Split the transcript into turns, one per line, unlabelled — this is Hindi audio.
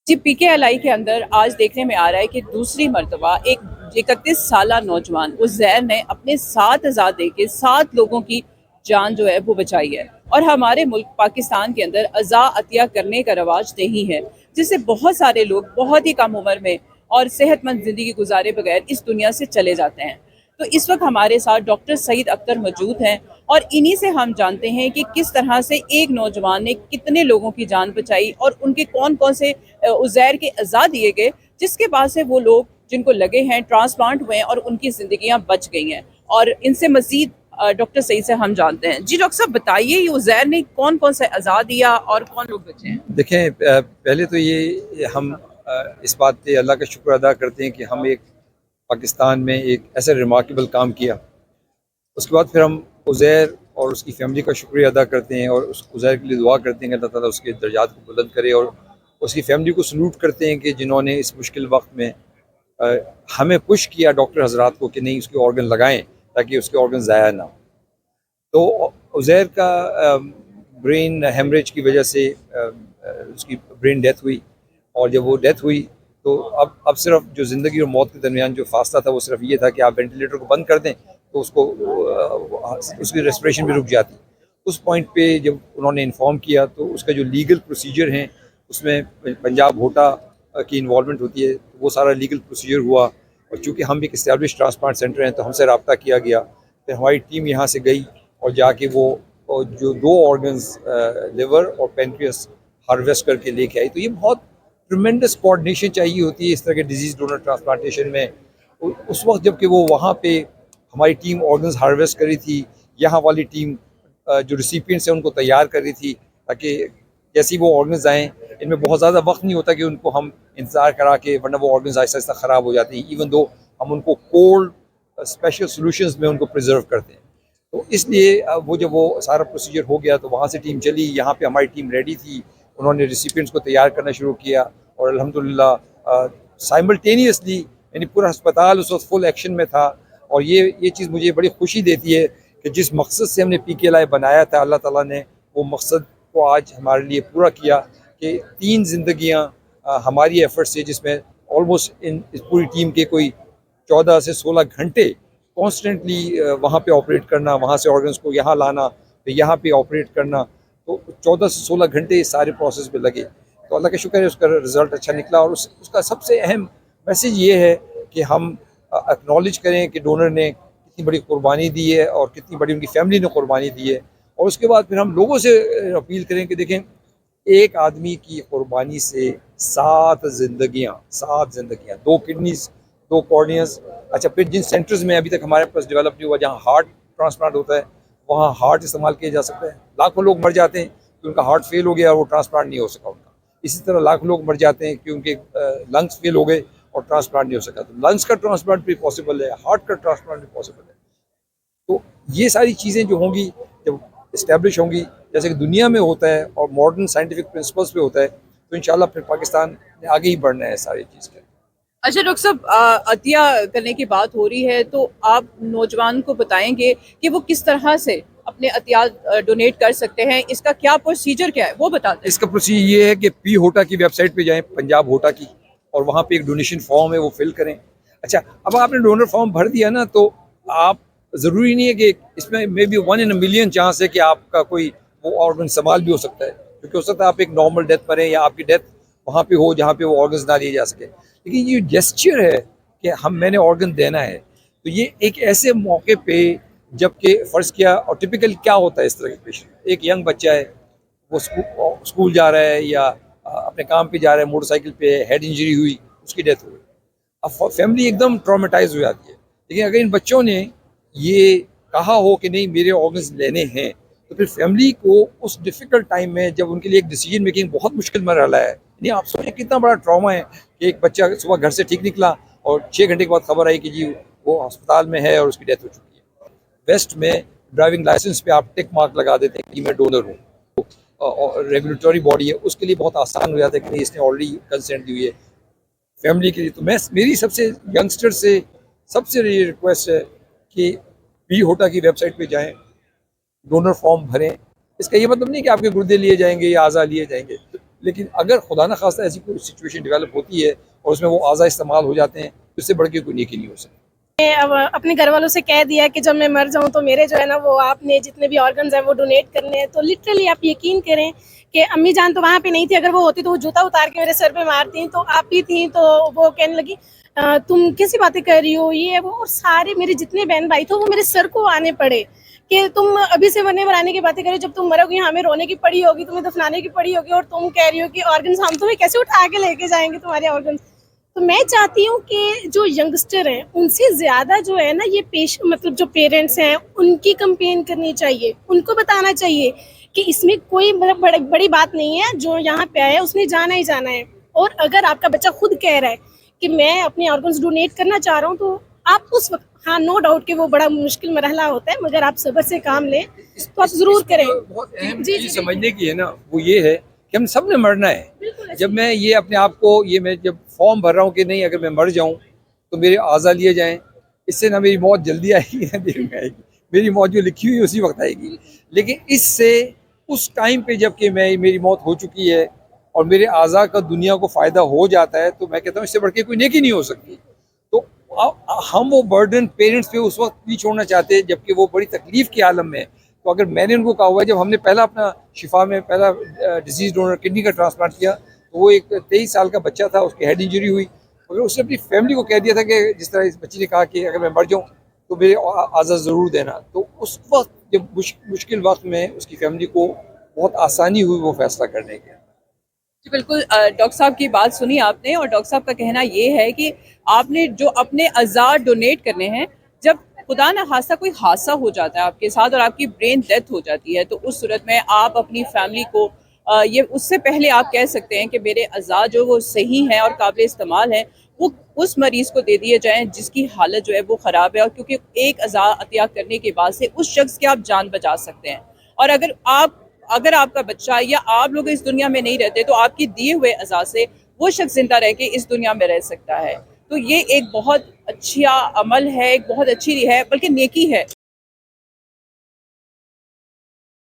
जी, पीकेएलआई के अंदर आज देखने में आ रहा है कि दूसरी मर्तबा एक 31 साला नौजवान उज़ैर ने अपने 7 अज़ा देके 7 लोगों की जान जो है वो बचाई है। और हमारे मुल्क पाकिस्तान के अंदर अज़ा अतिया करने का रवाज नहीं है, जिससे बहुत सारे लोग बहुत ही कम उम्र में और सेहतमंद ज़िंदगी गुजारे बगैर इस दुनिया से चले जाते हैं। तो इस वक्त हमारे साथ डॉक्टर सईद अख्तर मौजूद हैं और इन्हीं से हम जानते हैं कि किस तरह से एक नौजवान ने कितने लोगों की जान बचाई और उनके कौन कौन से उज़ैर के अज़ा दिए गए, जिसके बाद से वो लोग जिनको लगे हैं ट्रांसप्लांट हुए हैं और उनकी ज़िंदगियां बच गई हैं। और इनसे मज़ीद डॉक्टर सईद से हम जानते हैं। जी डॉक्टर साहब, बताइए ये उज़ैर ने कौन कौन से अज़ा दिया और कौन लोग बचे हैं?
देखें, पहले तो ये हम इस बात पे अल्लाह का शुक्र अदा करते हैं कि हम एक पाकिस्तान में एक ऐसा रिमार्केबल काम किया। उसके बाद फिर हम उज़ैर और उसकी फ़ैमिली का शुक्रिया अदा करते हैं और उस उज़ैर के लिए दुआ करते हैं कि अल्लाह ताला उसके दर्जात को बुलंद करे, और उसकी फ़ैमिली को सलूट करते हैं कि जिन्होंने इस मुश्किल वक्त में अ, हमें पुश किया डॉक्टर हजरात को कि नहीं, उसके ऑर्गन लगाएं ताकि उसके ऑर्गन ज़ाया ना हो। तो उज़ैर का ब्रेन हेमरेज की वजह से उसकी ब्रेन डेथ हुई, और जब वो डेथ हुई तो अब सिर्फ जो ज़िंदगी और मौत के दरमियान जो फासला था वो सिर्फ ये था कि आप वेंटिलेटर को बंद कर दें तो उसको उसकी रेस्पिरेशन भी रुक जाती। उस पॉइंट पे जब उन्होंने इन्फॉर्म किया तो उसका जो लीगल प्रोसीजर हैं उसमें पंजाब होटा की इन्वॉल्वमेंट होती है, तो वो सारा लीगल प्रोसीजर हुआ। और चूँकि हम एक इस्टेब्लिश ट्रांसप्लांट सेंटर हैं तो हमसे रब्ता किया गया, फिर हमारी टीम यहाँ से गई और जाके वो और जो 2 ऑर्गन्स लिवर और पेनक्रियास हार्वेस्ट करके लेके आई। तो ये बहुत ट्रिमेंडस कोऑर्डिनेशन चाहिए होती है इस तरह के डिजीज़ डोनर ट्रांसप्लांटेशन में। उस वक्त जबकि वो वहाँ पे हमारी टीम ऑर्गन्स हार्वेस्ट करी थी, यहाँ वाली टीम जो रिसिपिएंट्स हैं उनको तैयार कर रही थी, ताकि जैसे ही वो ऑर्गन्स आएँ, इनमें बहुत ज़्यादा वक्त नहीं होता कि उनको हम इंतज़ार करा के, वरना वो ऑर्गन्स आहिस्ता आहिस्ता ख़राब हो जाती हैं, इवन दो हम उनको कोल्ड स्पेशल सॉल्यूशंस में उनको प्रिजर्व करते हैं। तो इसलिए वो जब वो सारा प्रोसीजर हो गया तो वहाँ से टीम चली, यहाँ पे हमारी टीम रेडी थी, उन्होंने रिसिपिएंट्स को तैयार करना शुरू किया, और अल्हम्दुलिल्लाह साइमल्टेनियसली यानी पूरा अस्पताल उस वक्त फुल एक्शन में था। और ये चीज़ मुझे बड़ी खुशी देती है कि जिस मकसद से हमने पीकेएलआई बनाया था, अल्लाह ताला ने वो मकसद को आज हमारे लिए पूरा किया कि 3 ज़िंदगियाँ हमारी एफर्ट से, जिसमें ऑलमोस्ट इस पूरी टीम के कोई 14 से 16 घंटे कॉन्स्टेंटली वहाँ पे ऑपरेट करना, वहाँ से ऑर्गन्स को यहाँ लाना, फिर यहाँ पे ऑपरेट करना, तो 14 से 16 घंटे इस सारे प्रोसेस में लगे। तो अल्लाह का शुक्र है उसका रिज़ल्ट अच्छा निकला। और उसका सबसे अहम मैसेज ये है कि हम एक्नॉलेज करें कि डोनर ने कितनी बड़ी कुर्बानी दी है और कितनी बड़ी उनकी फैमिली ने कुर्बानी दी है। और उसके बाद फिर हम लोगों से अपील करें कि देखें, एक आदमी की कुर्बानी से 7 ज़िंदगियाँ, 2 किडनीज, 2 कॉर्नियाज। अच्छा, फिर जिन सेंटर्स में अभी तक हमारे पास डेवलप नहीं हुआ, जहाँ हार्ट ट्रांसप्लांट होता है, वहाँ हार्ट इस्तेमाल किया जा सकता है। लाखों लोग मर जाते हैं कि उनका हार्ट फेल हो गया और वो ट्रांसप्लांट नहीं हो सका उनका। इसी तरह लाखों लोग मर जाते हैं कि उनके लंग्स फेल हो गए और ट्रांसप्लांट नहीं हो सका। तो लंग्स का ट्रांसप्लांट भी पॉसिबल है, हार्ट का ट्रांसप्लांट भी पॉसिबल है। तो ये सारी चीज़ें जो होंगी, जब इस्टेब्लिश होंगी जैसे कि दुनिया में होता है और मॉडर्न साइंटिफिक प्रिंसिपल्स पे होता है, तो इंशाल्लाह फिर पाकिस्तान ने आगे ही बढ़ना है सारी चीज़ के।
अच्छा डॉक्टर साहब, अतिया करने की बात हो रही है तो आप नौजवान को बताएंगे कि वो किस तरह से अपने अतिया डोनेट कर सकते हैं, इसका क्या प्रोसीजर क्या है वो बता दें।
इसका प्रोसीजर ये है कि पी होटा की वेबसाइट पे जाएं, पंजाब होटा की, और वहाँ पे एक डोनेशन फॉर्म है, वो फिल करें। अच्छा, अब आपने डोनर फॉर्म भर दिया ना, तो आप ज़रूरी नहीं है कि इसमें may be 1 in a million chance है कि आपका कोई वो ऑर्गन इस्तेमाल भी हो सकता है, क्योंकि हो सकता है आप एक नॉर्मल डेथ मरें या आपकी डेथ वहाँ पे हो जहाँ पे वो ऑर्गन्स ना लिए जा सके। लेकिन ये जेस्चर है कि मैंने ऑर्गन देना है, तो ये एक ऐसे मौके पे, जबकि फ़र्ज़ किया, और टिपिकल क्या होता है इस तरह के पेशेंट, एक यंग बच्चा है, वो स्कूल जा रहा है या अपने काम पे जा रहा है, मोटरसाइकिल पे हेड इंजरी हुई, उसकी डेथ हो गई। अब फैमिली एकदम ट्रॉमेटाइज हो जाती है। लेकिन अगर इन बच्चों ने ये कहा हो कि नहीं मेरे ऑर्गन्स लेने हैं, तो फिर फैमिली को उस डिफ़िकल्ट टाइम में, जब उनके लिए एक डिसीजन मेकिंग बहुत मुश्किल मरहला है, नहीं आप सोचें कितना बड़ा ट्रॉमा है कि एक बच्चा सुबह घर से ठीक निकला और 6 घंटे के बाद खबर आई कि जी वो अस्पताल में है और उसकी डेथ हो चुकी है। वेस्ट में ड्राइविंग लाइसेंस पे आप टिक मार्क लगा देते हैं कि मैं डोनर हूँ, रेगुलेटरी बॉडी है, उसके लिए बहुत आसान हो जाता है कि नहीं इसने ऑलरेडी कंसेंट दी हुई है। फैमिली के लिए तो मेरी सबसे यंगस्टर से सबसे ये रिक्वेस्ट है कि पी होटा की वेबसाइट पे जाएं, डोनर फॉर्म भरें। इसका ये मतलब नहीं कि आपके गुर्दे लिए जाएंगे या आज़ा लिए जाएंगे, लेकिन अगर खुदा न खास्ता ऐसी कोई सिचुएशन डेवलप होती है और उसमें वो आज़ा इस्तेमाल हो जाते हैं तो इससे बढ़ के कोई नेकी नहीं हो सकती।
अब अपने घर वालों से कह दिया कि जब मैं मर जाऊं तो मेरे जो है ना वो आपने जितने भी ऑर्गन्स हैं वो डोनेट करने हैं। तो लिटरली आप यकीन करें कि अम्मी जान तो वहाँ पे नहीं थी, अगर वो होती तो वो जूता उतार के मेरे सर पे मारती। तो आप ही थी तो वो कहने लगी तुम कैसी बातें कर रही हो ये वो, और सारे मेरे जितने बहन भाई थे वो मेरे सर को आने पड़े कि तुम अभी से मरने मराने की बातें करो, जब तुम मरोगी हमें रोने की पड़ी होगी, तुम्हें दफनाने की पड़ी होगी, और तुम कह रही हो कि ऑर्गन्स हम तुम्हें कैसे उठा के लेके जाएंगे तुम्हारे ऑर्गन्स। तो मैं चाहती हूँ कि जो यंगस्टर हैं उनसे ज़्यादा जो है ना ये मतलब जो पेरेंट्स हैं उनकी कंपेन करनी चाहिए, उनको बताना चाहिए कि इसमें कोई मतलब बड़ी बात नहीं है, जो यहाँ पे आया उसने जाना ही जाना है। और अगर आपका बच्चा खुद कह रहा है कि मैं अपने ऑर्गन्स डोनेट करना चाह रहा हूँ तो आप उस वक्त, हाँ नो डाउट कि वो बड़ा मुश्किल मरहला होता है, मगर आप सब्र से काम लें तो आप ज़रूर करें।
बहुत अहम चीज़ समझने की है ना, वो ये है कि हम सब ने मरना है। जब मैं ये अपने आप को मैं जब फॉर्म भर रहा हूँ कि नहीं अगर मैं मर जाऊँ तो मेरे आज़ा लिए जाएं, इससे ना मेरी मौत जल्दी आएगी ना देर में आएगी, मेरी मौत जो लिखी हुई उसी वक्त आएगी। लेकिन इससे उस टाइम पे जबकि मेरी मौत हो चुकी है और मेरे आज़ा का दुनिया को फ़ायदा हो जाता है तो मैं कहता हूँ इससे बढ़ के कोई नेकी नहीं हो सकती। तो हम वो बर्डन पेरेंट्स पे उस वक्त नहीं छोड़ना चाहते जबकि वो बड़ी तकलीफ़ के आलम में। तो अगर मैंने उनको कहा हुआ है, जब हमने पहला अपना शिफा में पहला डिजीज़ डोनर किडनी का ट्रांसप्लांट किया तो वो एक 23 साल का बच्चा था, उसकी हेड इंजरी हुई, मगर उसने अपनी फैमिली को कह दिया था कि जिस तरह इस बच्ची ने कहा कि अगर मैं मर जाऊँ तो मेरे आज़ा ज़रूर देना। तो उस वक्त जब मुश्किल वक्त में उसकी फैमिली को बहुत आसानी हुई वो फैसला करने के।
जी बिल्कुल, डॉक्टर साहब की बात सुनी आपने, और डॉक्टर साहब का कहना ये है कि आपने जो अपने अज़ा डोनेट करने हैं, जब खुदा न खास्ता कोई हादसा हो जाता है आपके साथ और आपकी ब्रेन डेथ हो जाती है तो उस सूरत में आप अपनी फैमिली को ये उससे पहले आप कह सकते हैं कि मेरे अज़ा जो वो सही हैं और काबिल इस्तेमाल हैं, वो उस मरीज़ को दे दिए जाएँ जिसकी हालत जो है वो ख़राब है, और क्योंकि एक अज़ा अतिया करने के बाद से उस शख्स की आप जान बचा सकते हैं। और अगर आपका बच्चा या आप लोग इस दुनिया में नहीं रहते तो आपकी दिए हुए अज़ा से वो शख्स जिंदा रह के इस दुनिया में रह सकता है। तो ये एक बहुत अच्छा अमल है, एक बहुत अच्छी है, बल्कि नेकी है